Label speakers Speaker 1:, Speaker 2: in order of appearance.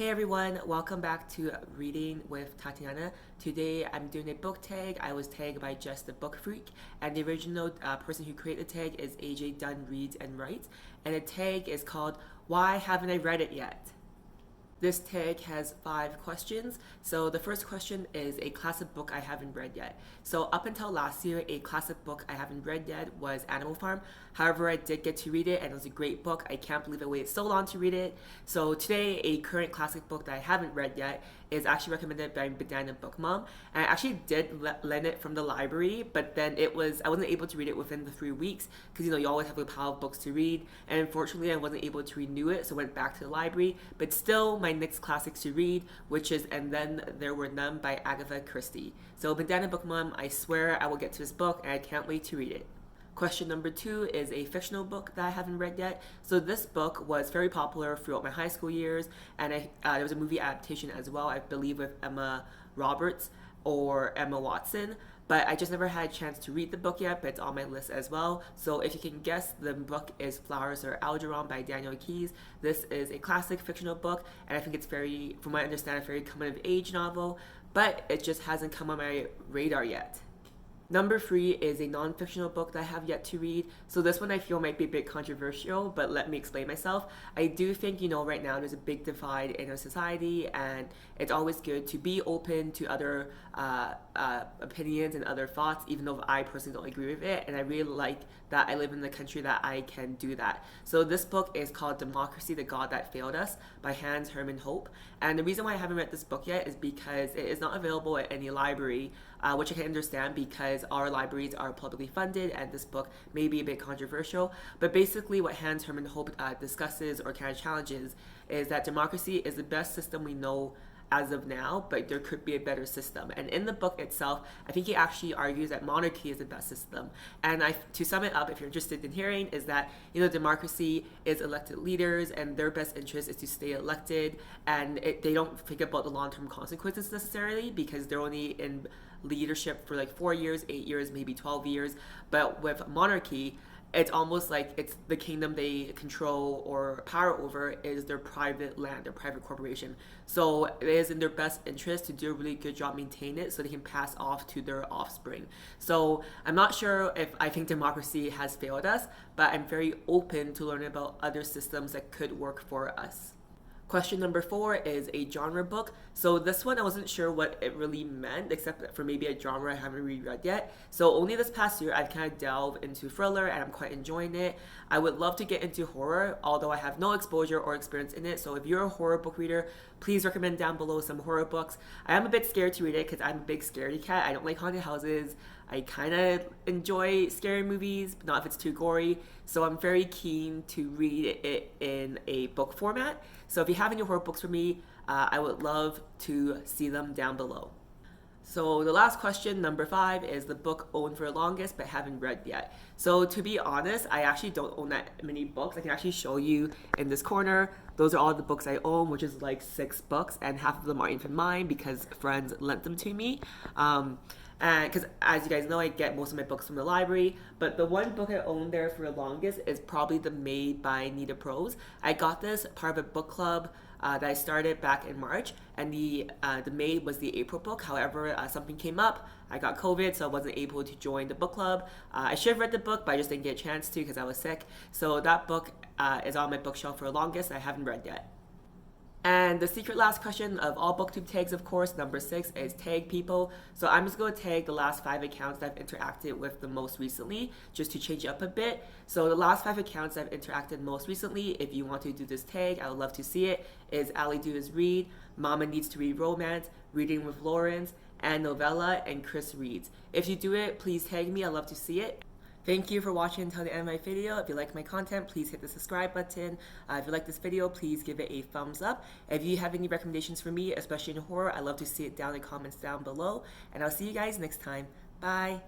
Speaker 1: Hey everyone, welcome back to Reading with Tatiana. Today I'm doing a book tag. I was tagged by Just the Book Freak, and the original person who created the tag is AJ Dunn Reads and Writes, and the tag is called Why Haven't I Read It Yet? This tag has 5 questions. So the first question is a classic book I haven't read yet. So up until last year, a classic book I haven't read yet was Animal Farm. However, I did get to read it and it was a great book. I can't believe I waited so long to read it. So today, a current classic book that I haven't read yet is actually recommended by Banana Book Mom. And I actually did lend it from the library, but then I wasn't able to read it within the 3 weeks because you always have a pile of books to read. And unfortunately, I wasn't able to renew it, so I went back to the library. But still, my next classic to read, which is And Then There Were None by Agatha Christie. So Banana Book Mom, I swear I will get to this book and I can't wait to read it. Question number 2 is a fictional book that I haven't read yet. So this book was very popular throughout my high school years, and there was a movie adaptation as well, I believe with Emma Roberts or Emma Watson, but I just never had a chance to read the book yet, but it's on my list as well. So if you can guess, the book is Flowers or Algernon by Daniel Keyes. This is a classic fictional book, and I think it's very, from what I understand, a very coming-of-age novel, but it just hasn't come on my radar yet. Number 3 is a non-fictional book that I have yet to read. So this one I feel might be a bit controversial, but let me explain myself. I do think, right now there's a big divide in our society, and it's always good to be open to other opinions and other thoughts, even though I personally don't agree with it. And I really like that I live in the country that I can do that. So this book is called Democracy, the God That Failed Us by Hans Hermann Hoppe. And the reason why I haven't read this book yet is because it is not available at any library, which I can understand because our libraries are publicly funded and this book may be a bit controversial. But basically what Hans Hermann Hoppe discusses or kind of challenges is that democracy is the best system we know as of now, but there could be a better system. And in the book itself, I think he actually argues that monarchy is the best system. And to sum it up, if you're interested in hearing, is that democracy is elected leaders, and their best interest is to stay elected, and they don't think about the long-term consequences necessarily because they're only in leadership for like 4 years, 8 years, maybe 12 years. But with monarchy, it's almost like it's the kingdom they control or power over is their private land, their private corporation. So it is in their best interest to do a really good job maintaining it so they can pass off to their offspring. So I'm not sure if I think democracy has failed us, but I'm very open to learning about other systems that could work for us. Question number 4 is a genre book. So this one I wasn't sure what it really meant, except for maybe a genre I haven't really read yet. So only this past year I've kind of delved into thriller and I'm quite enjoying it. I would love to get into horror, although I have no exposure or experience in it. So if you're a horror book reader, please recommend down below some horror books. I am a bit scared to read it because I'm a big scaredy cat. I don't like haunted houses. I kind of enjoy scary movies, but not if it's too gory. So I'm very keen to read it in a book format. So if you have any horror books for me, I would love to see them down below. So the last question, number 5, is the book owned for the longest but haven't read yet. So to be honest, I actually don't own that many books. I can actually show you in this corner. Those are all the books I own, which is like 6 books, and half of them aren't even mine because friends lent them to me. And because as you guys know, I get most of my books from the library, but the one book I owned there for the longest is probably The Maid by Nita Prose. I got this part of a book club that I started back in March, and the Maid was the April book. However, something came up. I got COVID, so I wasn't able to join the book club. I should have read the book, but I just didn't get a chance to because I was sick. So that book is on my bookshelf for the longest. I haven't read yet. And the secret last question of all Booktube tags, of course, number 6, is tag people. So I'm just going to tag the last 5 accounts that I've interacted with the most recently, just to change it up a bit. So the last 5 accounts I've interacted most recently, if you want to do this tag, I would love to see it, is Ali Do Is Read, Mama Needs to Read Romance, Reading with Lawrence, and Novella, and Chris Reads. If you do it, please tag me. I'd love to see it. Thank you for watching until the end of my video. If you like my content, please hit the subscribe button. If you like this video, please give it a thumbs up. If you have any recommendations for me, especially in horror, I'd love to see it down in the comments down below. And I'll see you guys next time. Bye!